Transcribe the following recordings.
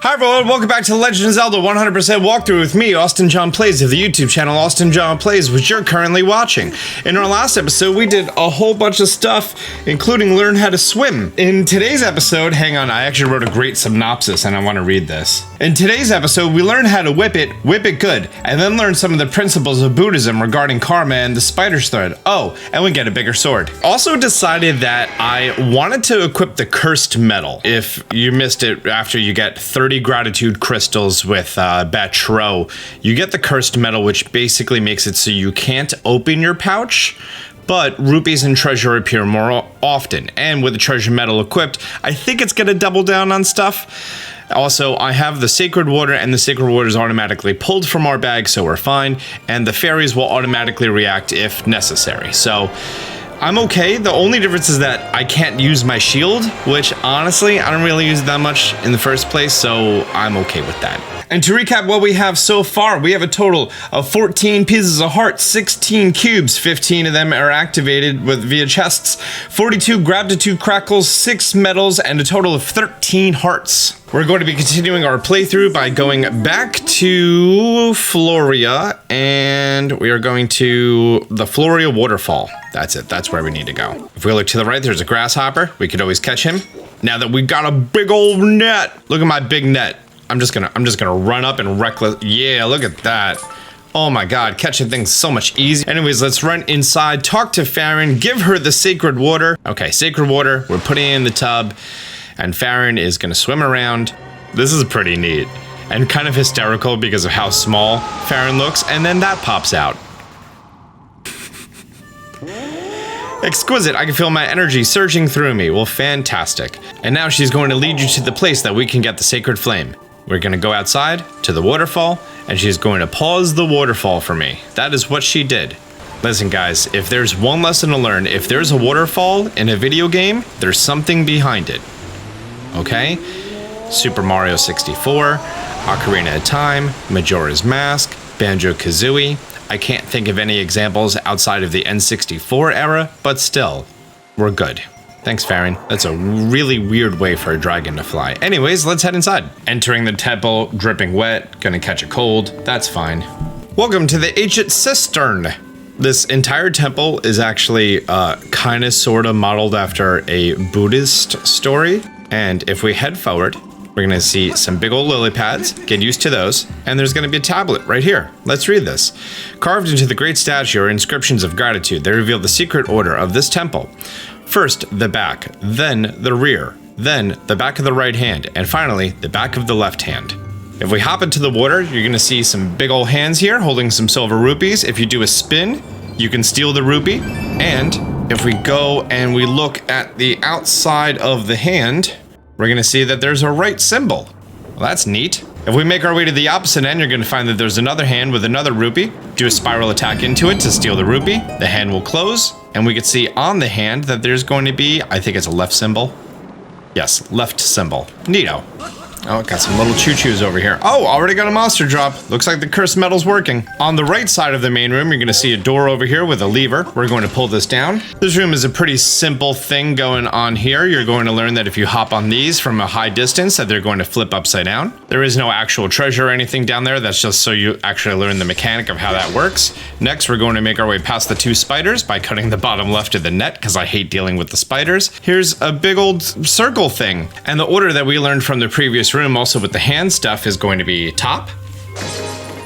Hi everyone, welcome back to The Legend of Zelda 100% walkthrough with me, Austin John Plays of the YouTube channel Austin John Plays, which you're currently watching. In our last episode, we did a whole bunch of stuff, including learn how to swim. In today's episode, hang on, I actually wrote a great synopsis and I want to read this. In today's episode, we learn how to whip it good, and then learn some of the principles of Buddhism regarding karma and the spider's thread. Oh, and we get a bigger sword. Also decided that I wanted to equip the cursed metal. If you missed it, after you get 30 gratitude crystals with Batro, you get the cursed metal, which basically makes it so you can't open your pouch, but rupees and treasure appear more often. And with the treasure metal equipped, I think it's gonna double down on stuff. Also, I have the sacred water, and the sacred water is automatically pulled from our bag, so we're fine. And the fairies will automatically react if necessary. So I'm okay. The only difference is that I can't use my shield, which honestly, I don't really use it that much in the first place, so I'm okay with that. And to recap what we have so far, we have a total of 14 pieces of heart, 16 cubes, 15 of them are activated via chests, 42 gratitude crackles, 6 medals, and a total of 13 hearts. We're going to be continuing our playthrough by going back to Floria, and we are going to the Floria waterfall. That's it, that's where we need to go. If we look to the right, there's a grasshopper. We could always catch him. Now that we've got a big old net, look at my big net. I'm just gonna run up and reckless. Yeah, look at that. Oh my god, catching things so much easier. Anyways, let's run inside, talk to Farron, give her the sacred water. Okay, sacred water, we're putting it in the tub, and Farron is gonna swim around. This is pretty neat, and kind of hysterical because of how small Farron looks, and then that pops out. Exquisite, I can feel my energy surging through me. Well, fantastic. And now she's going to lead you to the place that we can get the sacred flame. We're gonna go outside to the waterfall, and she's going to pause the waterfall for me. That is what she did. Listen guys, if there's one lesson to learn, if there's a waterfall in a video game, there's something behind it. Okay? Super Mario 64, Ocarina of Time, Majora's Mask, Banjo-Kazooie. I can't think of any examples outside of the N64 era, but still, we're good. Thanks, Farron. That's a really weird way for a dragon to fly. Anyways, let's head inside. Entering the temple, dripping wet, gonna catch a cold, that's fine. Welcome to the ancient Cistern. This entire temple is actually kinda sorta modeled after a Buddhist story. And if we head forward, we're gonna see some big old lily pads, get used to those, and there's gonna be a tablet right here. Let's read this. Carved into the great statue are inscriptions of gratitude. They reveal the secret order of this temple. First, the back, then the rear, then the back of the right hand, and finally, the back of the left hand. If we hop into the water, you're gonna see some big old hands here holding some silver rupees. If you do a spin, you can steal the rupee. And if we go and we look at the outside of the hand, we're gonna see that there's a right symbol. Well, that's neat. If we make our way to the opposite end, you're gonna find that there's another hand with another rupee. Do a spiral attack into it to steal the rupee. The hand will close, and we can see on the hand that there's going to be, I think it's a left symbol. Yes, left symbol. Neato. Oh, got some little choo-choos over here. Oh, already got a monster drop. Looks like the cursed metal's working. On the right side of the main room, you're gonna see a door over here with a lever. We're going to pull this down. This room is a pretty simple thing going on here. You're going to learn that if you hop on these from a high distance, that they're going to flip upside down. There is no actual treasure or anything down there. That's just so you actually learn the mechanic of how that works. Next, we're going to make our way past the 2 spiders by cutting the bottom left of the net, because I hate dealing with the spiders. Here's a big old circle thing. And the order that we learned from the previous room, also with the hand stuff, is going to be top,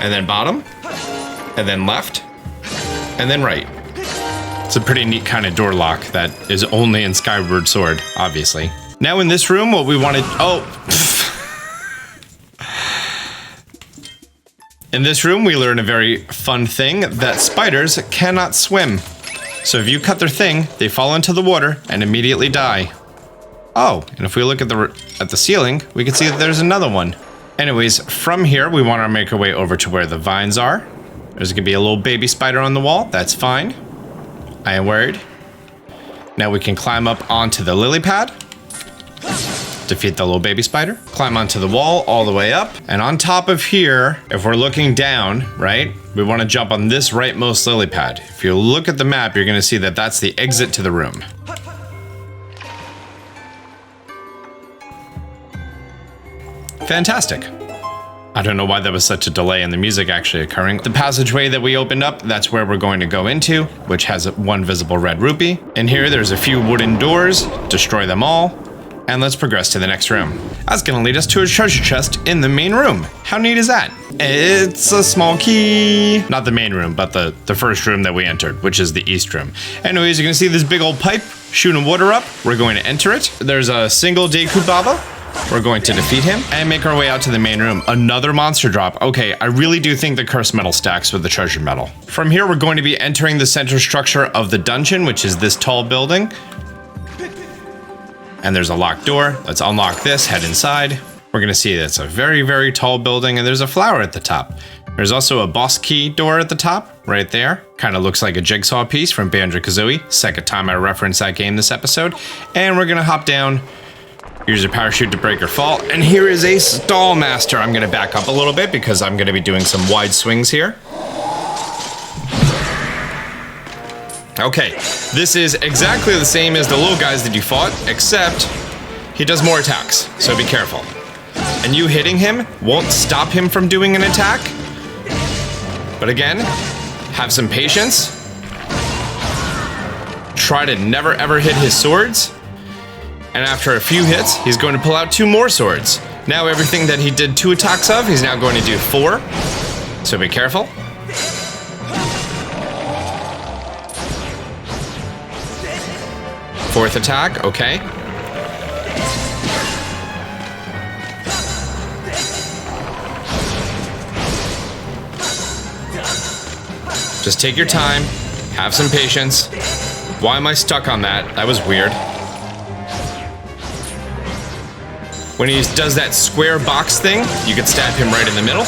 and then bottom, and then left, and then right. It's a pretty neat kind of door lock that is only in Skyward Sword, obviously. Now in this room, what we wanted, in this room, we learn a very fun thing, that spiders cannot swim. So if you cut their thing, they fall into the water and immediately die. Oh, and if we look at the ceiling, we can see that there's another one. Anyways, from here, we want to make our way over to where the vines are. There's gonna be a little baby spider on the wall. That's fine. I am worried. Now we can climb up onto the lily pad. Defeat the little baby spider. Climb onto the wall all the way up. And on top of here, if we're looking down, right, we want to jump on this rightmost lily pad. If you look at the map, you're gonna see that that's the exit to the room. Fantastic. I don't know why there was such a delay in the music actually occurring. The passageway that we opened up, that's where we're going to go into, which has one visible red rupee. In here, there's a few wooden doors. Destroy them all. And let's progress to the next room. That's gonna lead us to a treasure chest in the main room. How neat is that? It's a small key. Not the main room, but the first room that we entered, which is the east room. Anyways, you can see this big old pipe shooting water up. We're going to enter it. There's a single Deku Baba. We're going to defeat him and make our way out to the main room. Another monster drop. Okay, I really do think the cursed metal stacks with the treasure metal. From here, we're going to be entering the center structure of the dungeon, which is this tall building. And there's a locked door. Let's unlock this, head inside. We're gonna see that it's a very, very tall building and there's a flower at the top. There's also a boss key door at the top, right there. Kind of looks like a jigsaw piece from Banjo-Kazooie. Second time I referenced that game this episode. And we're gonna hop down. Use your parachute to break or fall. And here is a stall master. I'm gonna back up a little bit because I'm gonna be doing some wide swings here. Okay, this is exactly the same as the little guys that you fought, except he does more attacks, so be careful. And you hitting him won't stop him from doing an attack. But again, have some patience. Try to never ever hit his swords. And after a few hits, he's going to pull out 2 more swords. Now everything that he did 2 attacks of, he's now going to do 4. So be careful. Fourth attack, okay. Just take your time, have some patience. Why am I stuck on that? That was weird. When he does that square box thing, you can stab him right in the middle.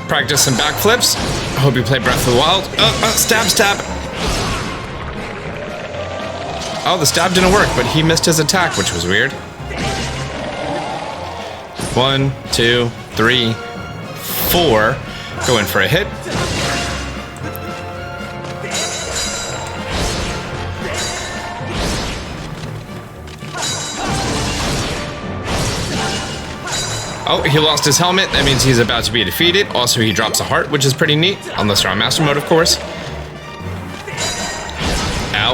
Practice some backflips. I hope you play Breath of the Wild. Stab, stab. Oh, the stab didn't work, but he missed his attack, which was weird. 1, 2, 3, 4. Go in for a hit. Oh, he lost his helmet. That means he's about to be defeated. Also, he drops a heart, which is pretty neat. Unless you're on Master Mode, of course. Ow.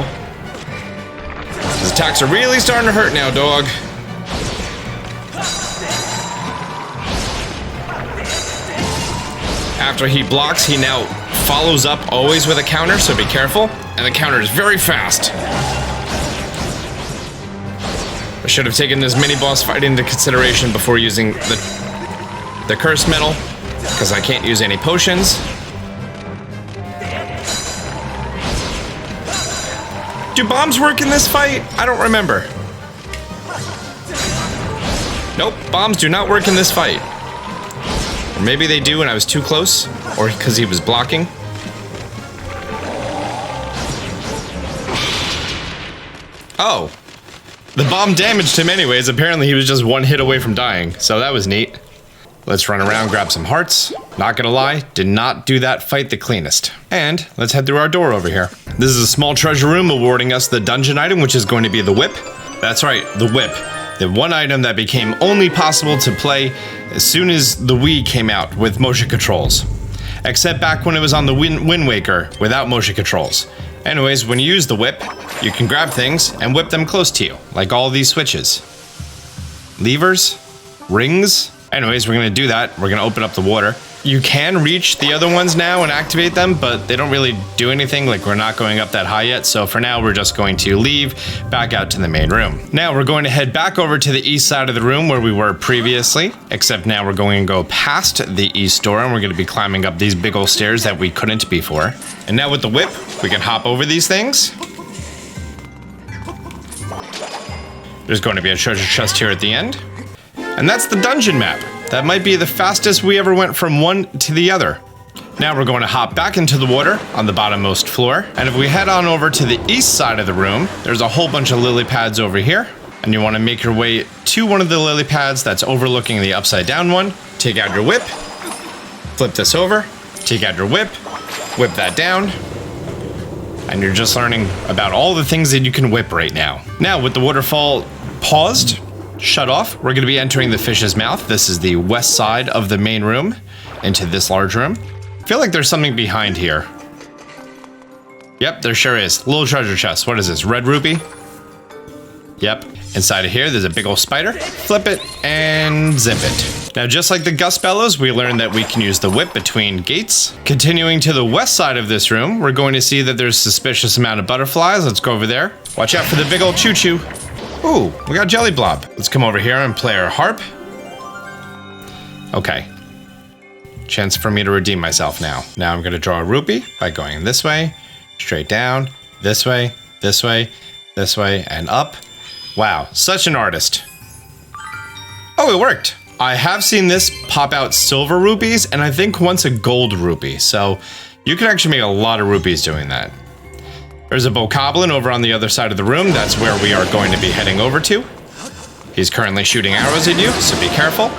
His attacks are really starting to hurt now, dog. After he blocks, he now follows up always with a counter, so be careful. And the counter is very fast. I should have taken this mini-boss fight into consideration before using the cursed metal, because I can't use any potions. Do bombs work in this fight? I don't remember. Nope, bombs do not work in this fight. Or maybe they do and I was too close, or because he was blocking. Oh. The bomb damaged him anyways. Apparently he was just 1 hit away from dying, so that was neat. Let's run around, grab some hearts. Not gonna lie, did not do that fight the cleanest. And let's head through our door over here. This is a small treasure room awarding us the dungeon item, which is going to be the whip. That's right, the whip. The one item that became only possible to play as soon as the Wii came out with motion controls. Except back when it was on the Wind Waker without motion controls. Anyways, when you use the whip, you can grab things and whip them close to you, like all these switches. Levers, rings. Anyways, we're gonna do that. We're gonna open up the water. You can reach the other ones now and activate them, but they don't really do anything. Like, we're not going up that high yet. So for now, we're just going to leave back out to the main room. Now we're going to head back over to the east side of the room where we were previously, except now we're going to go past the east door and we're going to be climbing up these big old stairs that we couldn't before. And now with the whip, we can hop over these things. There's going to be a treasure chest here at the end. And that's the dungeon map. That might be the fastest we ever went from one to the other. Now we're going to hop back into the water on the bottommost floor. And if we head on over to the east side of the room, there's a whole bunch of lily pads over here. And you want to make your way to one of the lily pads that's overlooking the upside down one. Take out your whip, flip this over, take out your whip that down. And you're just learning about all the things that you can whip right now. Now, with the waterfall paused, shut off, we're gonna be entering the fish's mouth. This is the west side of the main room into this large room. I feel like there's something behind here. Yep, there sure is. Little treasure chest. What is this? Red ruby? Yep. Inside of here, there's a big old spider. Flip it and zip it. Now, just like the Gust Bellows, we learned that we can use the whip between gates. Continuing to the west side of this room, we're going to see that there's a suspicious amount of butterflies. Let's go over there. Watch out for the big old choo-choo. Ooh, we got Jelly Blob. Let's come over here and play our harp. Okay. Chance for me to redeem myself now. Now I'm gonna draw a rupee by going this way, straight down, this way, this way, this way, and up. Wow, such an artist. Oh, it worked. I have seen this pop out silver rupees, and I think once a gold rupee, so you can actually make a lot of rupees doing that. There's a bokoblin over on the other side of the room. That's where we are going to be heading over to. He's currently shooting arrows at you, so be careful.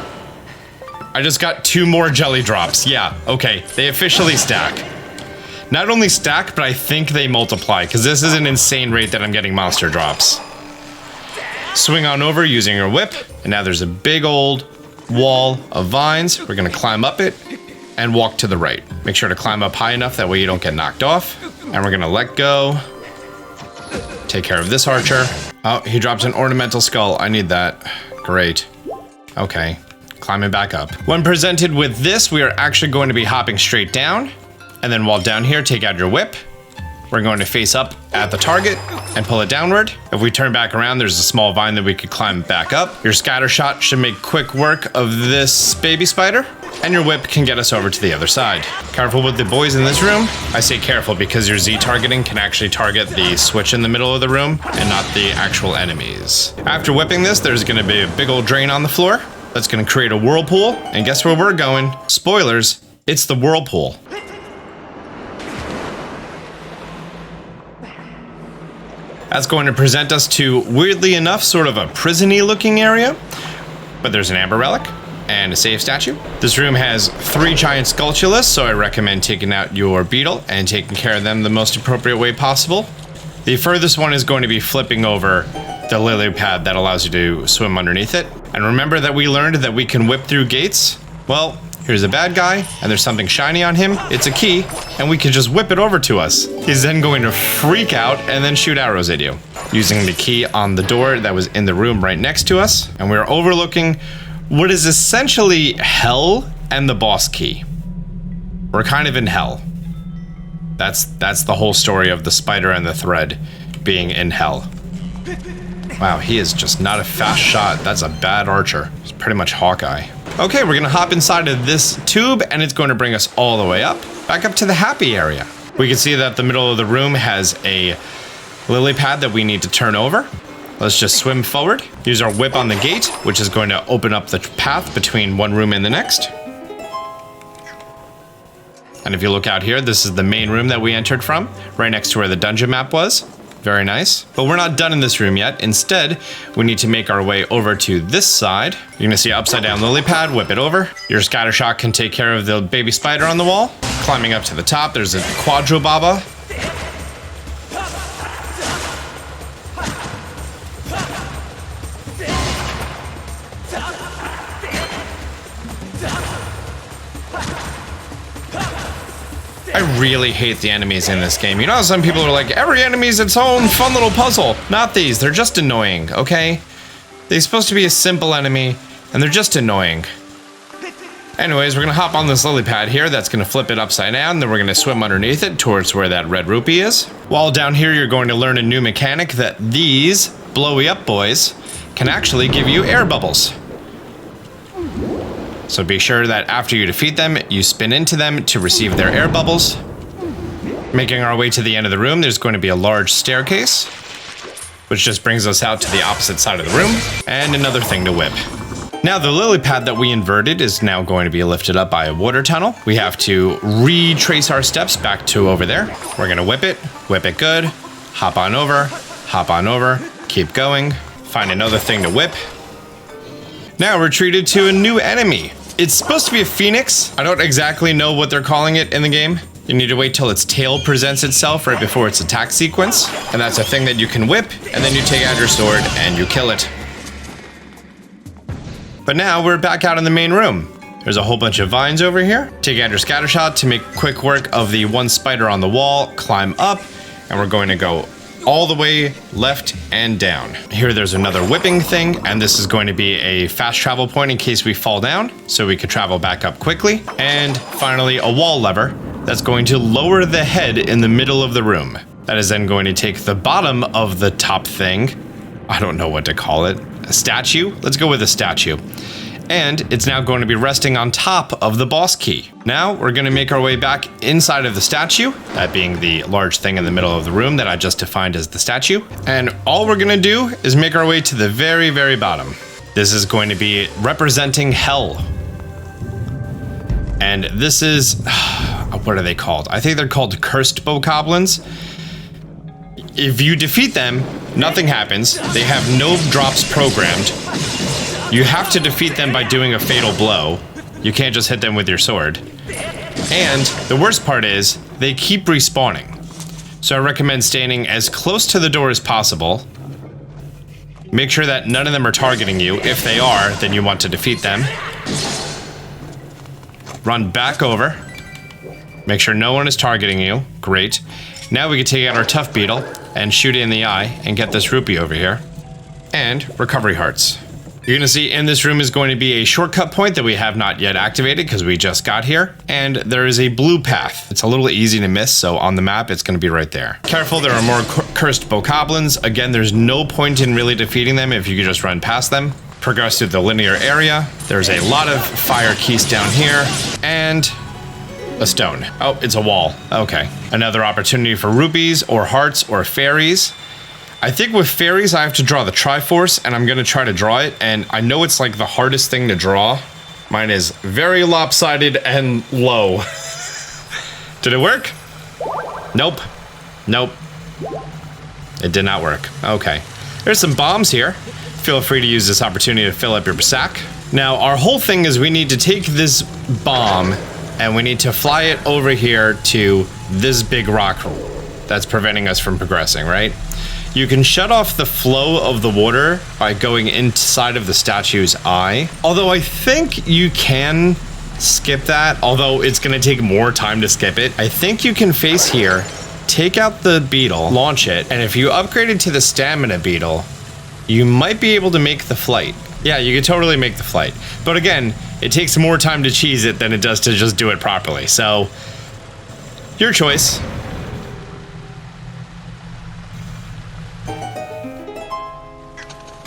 I just got 2 more jelly drops. Yeah, okay, they officially stack. Not only stack, but I think they multiply, because this is an insane rate that I'm getting monster drops. Swing on over using your whip, and now there's a big old wall of vines. We're gonna climb up it and walk to the right. Make sure to climb up high enough, that way you don't get knocked off. And we're gonna let go. Take care of this archer. Oh, he drops an ornamental skull. I need that. Great. Okay, climbing back up. When presented with this, we are actually going to be hopping straight down. And then while down here, take out your whip. We're going to face up at the target and pull it downward. If we turn back around, there's a small vine that we could climb back up. Your scatter shot should make quick work of this baby spider, and your whip can get us over to the other side. Careful with the boys in this room. I say careful because your Z targeting can actually target the switch in the middle of the room and not the actual enemies. After whipping this, there's gonna be a big old drain on the floor. That's gonna create a whirlpool, and guess where we're going? Spoilers, it's the whirlpool. That's going to present us to, weirdly enough, sort of a prison-y looking area. But there's an amber relic and a save statue. This room has 3 giant Skulltulas, so I recommend taking out your beetle and taking care of them the most appropriate way possible. The furthest one is going to be flipping over the lily pad that allows you to swim underneath it. And remember that we learned that we can whip through gates? Well, here's a bad guy, and there's something shiny on him. It's a key, and we can just whip it over to us. He's then going to freak out and then shoot arrows at you. Using the key on the door that was in the room right next to us, and we're overlooking what is essentially hell and the boss key. We're kind of in hell. That's the whole story of the spider and the thread being in hell. Wow, he is just not a fast shot. That's a bad archer. He's pretty much Hawkeye. Okay, we're gonna hop inside of this tube, and it's going to bring us all the way up, back up to the happy area. We can see that the middle of the room has a lily pad that we need to turn over. Let's just swim forward, use our whip on the gate, which is going to open up the path between one room and the next. And if you look out here, this is the main room that we entered from, right next to where the dungeon map was. Very nice. But we're not done in this room yet. Instead, we need to make our way over to this side. You're gonna see an upside down lily pad, whip it over. Your scatter shot can take care of the baby spider on the wall. Climbing up to the top, there's a quadrobaba. I really hate the enemies in this game. You know how some people are like, every enemy's its own fun little puzzle. Not these, they're just annoying, okay? They're supposed to be a simple enemy, and they're just annoying. Anyways, we're gonna hop on this lily pad here that's gonna flip it upside down, then we're gonna swim underneath it towards where that red rupee is. While down here, you're going to learn a new mechanic that these blowy up boys can actually give you air bubbles. So be sure that after you defeat them, you spin into them to receive their air bubbles. Making our way to the end of the room, there's going to be a large staircase, which just brings us out to the opposite side of the room, and another thing to whip. Now the lily pad that we inverted is now going to be lifted up by a water tunnel. We have to retrace our steps back to over there. We're gonna whip it good, hop on over, keep going, find another thing to whip. Now we're treated to a new enemy. It's supposed to be a phoenix. I don't exactly know what they're calling it in the game. You need to wait till its tail presents itself right before its attack sequence. And that's a thing that you can whip, and then you take out your sword and you kill it. But now we're back out in the main room. There's a whole bunch of vines over here. Take out your scatter shot to make quick work of the one spider on the wall, climb up, and we're going to go all the way left and down. Here there's another whipping thing, and this is going to be a fast travel point in case we fall down, so we could travel back up quickly. And finally, a wall lever that's going to lower the head in the middle of the room. That is then going to take the bottom of the top thing. I don't know what to call it. A statue? Let's go with a statue. And it's now going to be resting on top of the boss key. Now we're going to make our way back inside of the statue, that being the large thing in the middle of the room that I just defined as the statue. And all we're going to do is make our way to the very, very bottom. This is going to be representing hell. And this is, what are they called? I think they're called cursed bokoblins. If you defeat them, nothing happens. They have no drops programmed. You have to defeat them by doing a fatal blow. You can't just hit them with your sword. And the worst part is, they keep respawning. So I recommend standing as close to the door as possible. Make sure that none of them are targeting you. If they are, then you want to defeat them. Run back over. Make sure no one is targeting you. Great. Now we can take out our tough beetle and shoot it in the eye and get this rupee over here. And recovery hearts. You're going to see in this room is going to be a shortcut point that we have not yet activated because we just got here. And there is a blue path. It's a little easy to miss, so on the map, it's going to be right there. Careful, there are more cursed bokoblins. Again, there's no point in really defeating them if you could just run past them. Progress through the linear area. There's a lot of fire keys down here. And a stone. Oh, it's a wall. Okay. Another opportunity for rupees or hearts or fairies. I think with fairies, I have to draw the Triforce, and I'm going to try to draw it, and I know it's like the hardest thing to draw. Mine is very lopsided and low. Did it work? Nope. Nope. It did not work. Okay. There's some bombs here. Feel free to use this opportunity to fill up your sack. Now, our whole thing is we need to take this bomb, and we need to fly it over here to this big rock that's preventing us from progressing, right? You can shut off the flow of the water by going inside of the statue's eye. Although I think you can skip that, although it's going to take more time to skip it. I think you can face here, take out the beetle, launch it, and if you upgrade it to the stamina beetle, you might be able to make the flight. Yeah, you could totally make the flight. But again, it takes more time to cheese it than it does to just do it properly. So, your choice.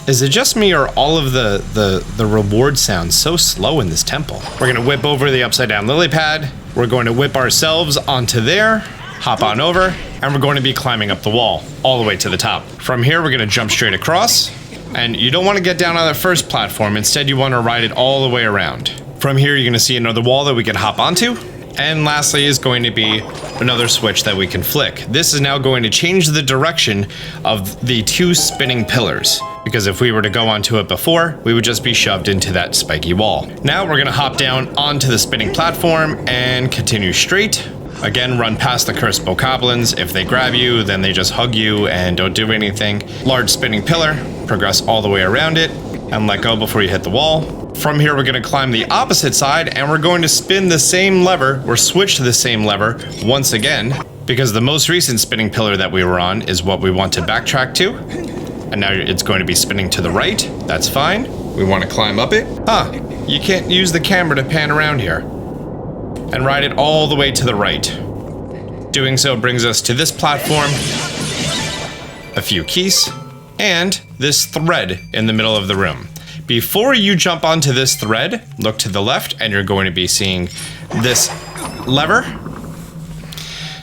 Is it just me, or all of the reward sounds so slow in this temple? We're gonna whip over the upside down lily pad. We're going to whip ourselves onto there, hop on over, and we're going to be climbing up the wall all the way to the top. From here, we're gonna jump straight across, and you don't want to get down on the first platform. Instead, you want to ride it all the way around. From here, you're gonna see another wall that we can hop onto. And lastly is going to be another switch that we can flick. This is now going to change the direction of the two spinning pillars, because if we were to go onto it before, we would just be shoved into that spiky wall. Now we're gonna hop down onto the spinning platform and continue straight. Again, run past the cursed bokoblins. If they grab you, then they just hug you and don't do anything. Large spinning pillar, progress all the way around it, and let go before you hit the wall. From here, we're going to climb the opposite side, and we're going to spin the same lever, or switch to the same lever once again, because the most recent spinning pillar that we were on is what we want to backtrack to. And now it's going to be spinning to the right. That's fine. We want to climb up it. You can't use the camera to pan around here. And ride it all the way to the right. Doing so brings us to this platform, a few keys, and this thread in the middle of the room. Before you jump onto this thread, look to the left, and you're going to be seeing this lever,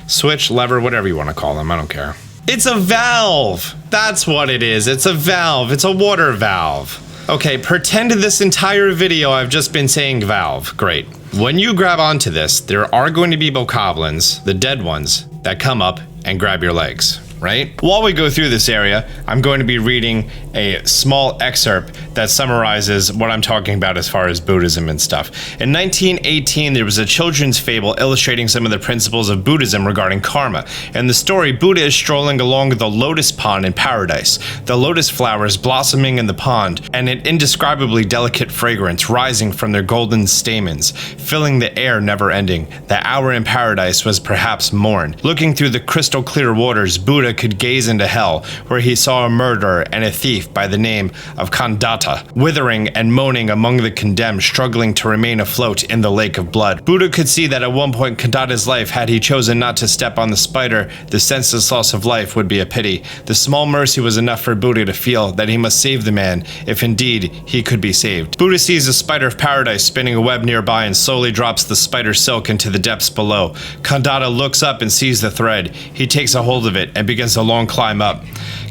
switch, lever, whatever you want to call them, I don't care. It's a valve! That's what it is, it's a valve, it's a water valve. Okay, pretend this entire video I've just been saying valve, great. When you grab onto this, there are going to be bokoblins, the dead ones, that come up and grab your legs. right? While we go through this area, I'm going to be reading a small excerpt that summarizes what I'm talking about as far as Buddhism and stuff. In 1918, there was a children's fable illustrating some of the principles of Buddhism regarding karma. In the story, Buddha is strolling along the lotus pond in paradise. The lotus flowers blossoming in the pond, and an indescribably delicate fragrance rising from their golden stamens, filling the air never ending. The hour in paradise was perhaps morn. Looking through the crystal clear waters, Buddha could gaze into hell, where he saw a murderer and a thief by the name of Khandata, withering and moaning among the condemned, struggling to remain afloat in the lake of blood. Buddha could see that at one point Khandata's life, had he chosen not to step on the spider, the senseless loss of life would be a pity. The small mercy was enough for Buddha to feel that he must save the man, if indeed he could be saved. Buddha sees a spider of paradise spinning a web nearby and slowly drops the spider silk into the depths below. Khandata looks up and sees the thread. He takes a hold of it and begins a long climb up.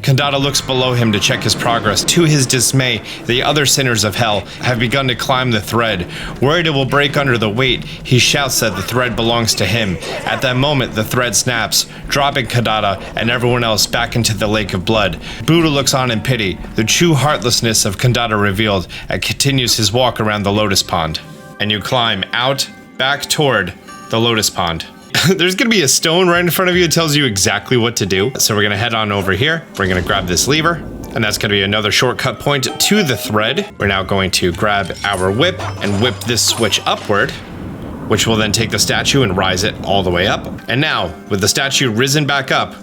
Khandata looks below him to check his progress. To his dismay, the other sinners of hell have begun to climb the thread. Worried it will break under the weight, he shouts that the thread belongs to him. At that moment, the thread snaps, dropping Khandata and everyone else back into the lake of blood. Buddha looks on in pity, the true heartlessness of Khandata revealed, and continues his walk around the lotus pond. And you climb out, back toward the lotus pond. There's going to be a stone right in front of you that tells you exactly what to do. So we're going to head on over here. We're going to grab this lever, and that's going to be another shortcut point to the thread. We're now going to grab our whip and whip this switch upward, which will then take the statue and rise it all the way up. And now, with the statue risen back up,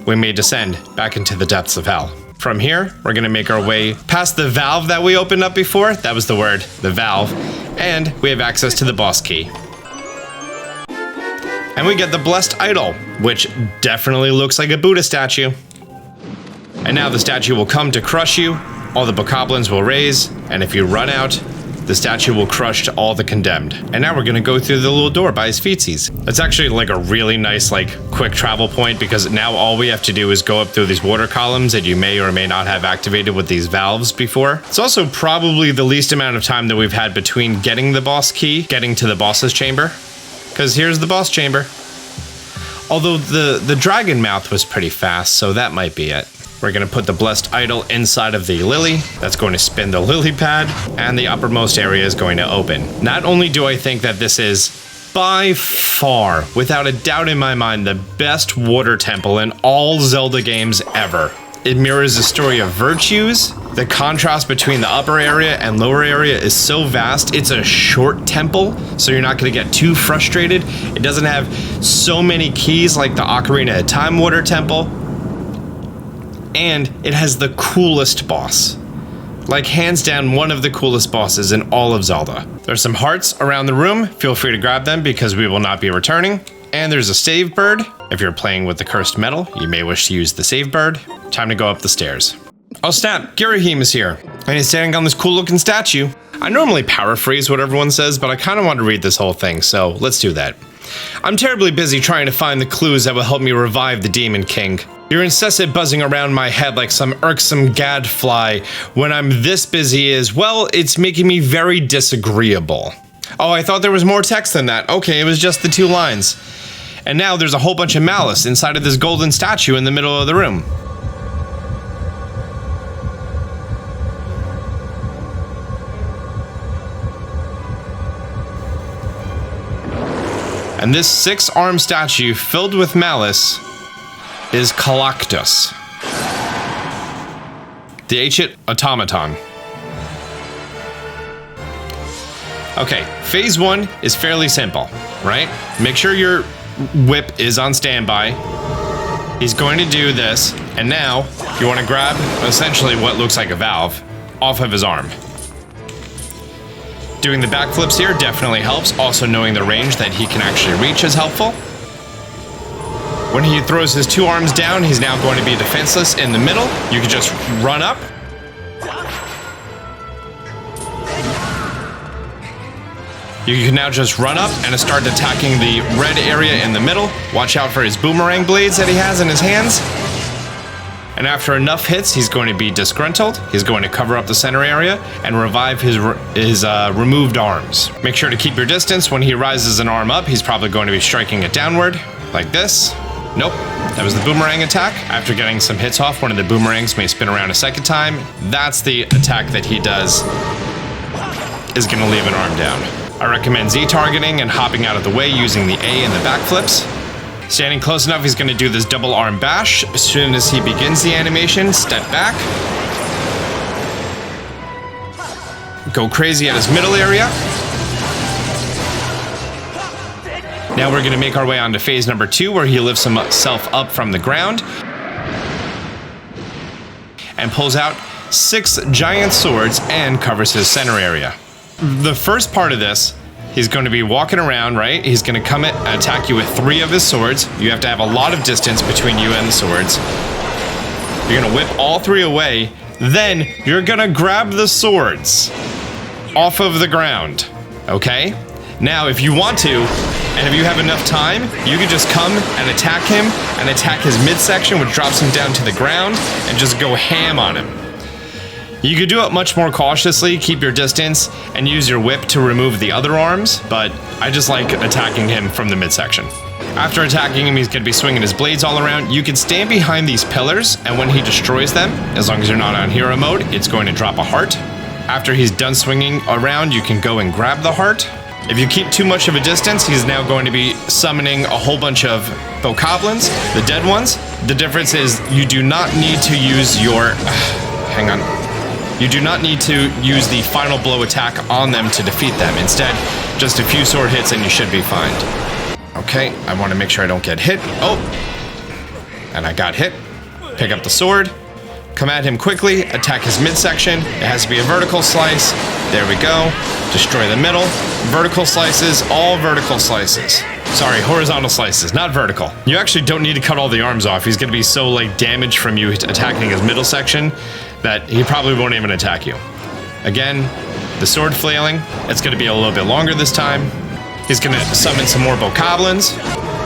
we may descend back into the depths of hell. From here, we're going to make our way past the valve that we opened up before. That was the word, the valve. And we have access to the boss key. And we get the blessed idol, which definitely looks like a Buddha statue. And now the statue will come to crush you, all the bokoblins will raise, and if you run out, the statue will crush to all the condemned. And now we're gonna go through the little door by his feetsies. It's actually like a really nice, quick travel point, because now all we have to do is go up through these water columns that you may or may not have activated with these valves before. It's also probably the least amount of time that we've had between getting the boss key, getting to the boss's chamber. Because here's the boss chamber. Although the dragon mouth was pretty fast, so that might be it. We're going to put the blessed idol inside of the lily. That's going to spin the lily pad, and the uppermost area is going to open. Not only do I think that this is by far, without a doubt in my mind, the best water temple in all Zelda games ever. It mirrors the story of virtues. The contrast between the upper area and lower area is so vast. It's a short temple, so you're not going to get too frustrated. It doesn't have so many keys like the Ocarina of Time water temple. And it has the coolest boss. Like, hands down, one of the coolest bosses in all of Zelda. There's some hearts around the room. Feel free to grab them because we will not be returning. And there's a save bird. If you're playing with the cursed metal, you may wish to use the save bird. Time to go up the stairs. Oh snap, Girahim is here. And he's standing on this cool looking statue. I normally paraphrase what everyone says, but I kind of want to read this whole thing, so let's do that. I'm terribly busy trying to find the clues that will help me revive the Demon King. Your incessant buzzing around my head like some irksome gadfly when I'm this busy is, well, it's making me very disagreeable. Oh, I thought there was more text than that. Okay, it was just the 2 lines. And now there's a whole bunch of malice inside of this golden statue in the middle of the room. And this 6-armed statue filled with malice is Koloktos, the ancient automaton. Okay, phase 1 is fairly simple, right? Make sure your whip is on standby. He's going to do this, and now you want to grab essentially what looks like a valve off of his arm. Doing the backflips here definitely helps. Also knowing the range that he can actually reach is helpful. When he throws his 2 arms down, he's now going to be defenseless in the middle. You can just run up. You can now just run up and start attacking the red area in the middle. Watch out for his boomerang blades that he has in his hands. And after enough hits, he's going to be disgruntled. He's going to cover up the center area and revive his removed arms. Make sure to keep your distance. When he rises an arm up, he's probably going to be striking it downward, like this. Nope, that was the boomerang attack. After getting some hits off, one of the boomerangs may spin around a second time. That's the attack that he does, is gonna leave an arm down. I recommend Z targeting and hopping out of the way using the A and the backflips. Standing close enough, he's gonna do this double arm bash. As soon as he begins the animation, step back. Go crazy at his middle area. Now we're gonna make our way on to phase number 2, where he lifts himself up from the ground and pulls out 6 giant swords and covers his center area. The first part of this, he's going to be walking around, right? He's going to come and attack you with 3 of his swords. You have to have a lot of distance between you and the swords. You're going to whip all 3 away. Then you're going to grab the swords off of the ground, okay? Now, if you want to, and if you have enough time, you can just come and attack him and attack his midsection, which drops him down to the ground, and just go ham on him. You could do it much more cautiously, keep your distance, and use your whip to remove the other arms, but I just like attacking him from the midsection. After attacking him, he's going to be swinging his blades all around. You can stand behind these pillars, and when he destroys them, as long as you're not on hero mode, it's going to drop a heart. After he's done swinging around, you can go and grab the heart. If you keep too much of a distance, he's now going to be summoning a whole bunch of bokoblins, the dead ones. The difference is you do not need to use your... hang on. You do not need to use the final blow attack on them to defeat them. Instead, just a few sword hits and you should be fine. Okay, I want to make sure I don't get hit. Oh! And I got hit. Pick up the sword. Come at him quickly, attack his midsection. It has to be a vertical slice. There we go. Destroy the middle. Vertical slices, all vertical slices. Sorry, horizontal slices, not vertical. You actually don't need to cut all the arms off. He's gonna be so like damaged from you attacking his middle section that he probably won't even attack you. Again, the sword flailing, it's gonna be a little bit longer this time. He's gonna summon some more bokoblins,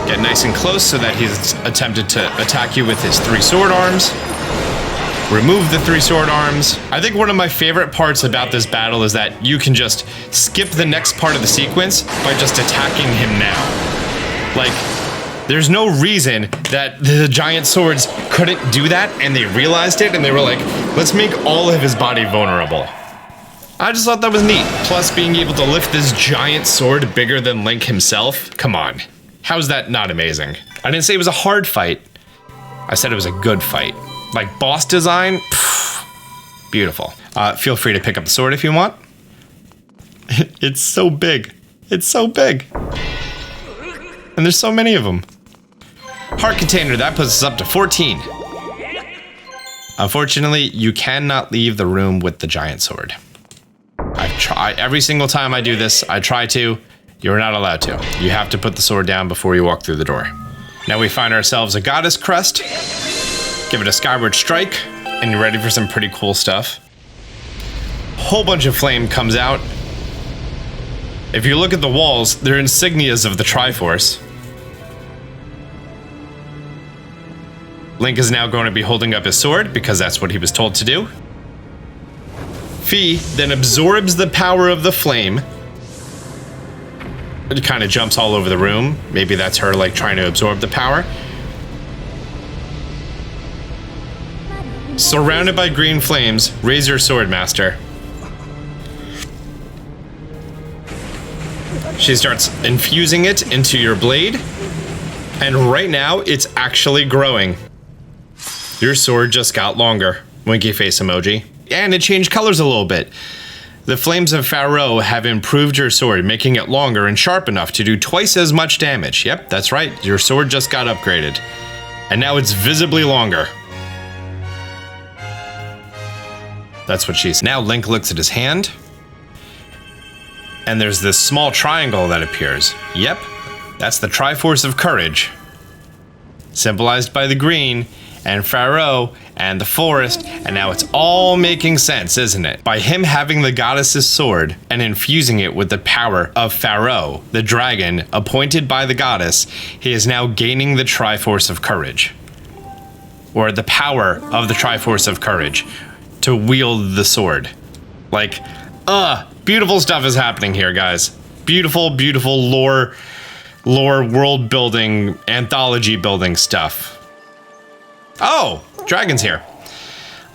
get nice and close so that he's attempted to attack you with his 3 sword arms. Remove the 3 sword arms. I think one of my favorite parts about this battle is that you can just skip the next part of the sequence by just attacking him now. Like, there's no reason that the giant swords couldn't do that, and they realized it, and they were like, let's make all of his body vulnerable. I just thought that was neat. Plus, being able to lift this giant sword bigger than Link himself, come on. How's that not amazing? I didn't say it was a hard fight. I said it was a good fight. Like boss design, pff, beautiful. Feel free to pick up the sword if you want. It's so big. It's so big. And there's so many of them. Heart container, that puts us up to 14. Unfortunately, you cannot leave the room with the giant sword. I've tried, every single time I do this, I try to. You're not allowed to. You have to put the sword down before you walk through the door. Now we find ourselves a goddess crest. Give it a skyward strike, and you're ready for some pretty cool stuff. Whole bunch of flame comes out. If you look at the walls, they're insignias of the Triforce. Link is now going to be holding up his sword, because that's what he was told to do. Fi then absorbs the power of the flame. It kind of jumps all over the room. Maybe that's her like trying to absorb the power. Surrounded by green flames, raise your sword, master. She starts infusing it into your blade, and right now it's actually growing. Your sword just got longer. Winky face emoji. And it changed colors a little bit. The flames of Pharaoh have improved your sword, making it longer and sharp enough to do twice as much damage. Yep, that's right. Your sword just got upgraded. And now it's visibly longer. That's what she's. Now Link looks at his hand, and there's this small triangle that appears. Yep, that's the Triforce of Courage, symbolized by the green and Pharaoh and the forest, and now it's all making sense, isn't it? By him having the goddess's sword and infusing it with the power of Pharaoh, the dragon appointed by the goddess, he is now gaining the Triforce of Courage, or the power of the Triforce of Courage, to wield the sword. Like, beautiful stuff is happening here, guys. Beautiful, beautiful lore. lore world building, anthology building stuff. Oh, dragon's here.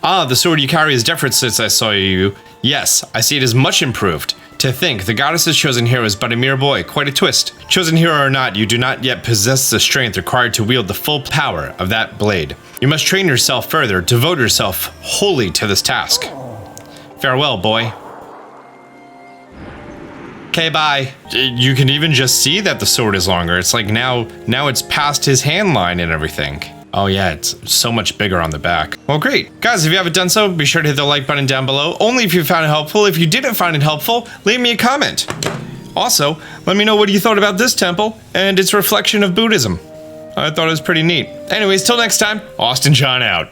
Ah, the sword you carry is different since I saw you. Yes, I see it as much improved. To think, the goddess's chosen hero is but a mere boy, quite a twist. Chosen hero or not, you do not yet possess the strength required to wield the full power of that blade. You must train yourself further, devote yourself wholly to this task. Farewell, boy. Okay, bye. You can even just see that the sword is longer. It's like now it's past his hand line and everything. Oh yeah, it's so much bigger on the back. Well, great. Guys, if you haven't done so, be sure to hit the like button down below. Only if you found it helpful. If you didn't find it helpful, leave me a comment. Also, let me know what you thought about this temple and its reflection of Buddhism. I thought it was pretty neat. Anyways, till next time, Austin John out.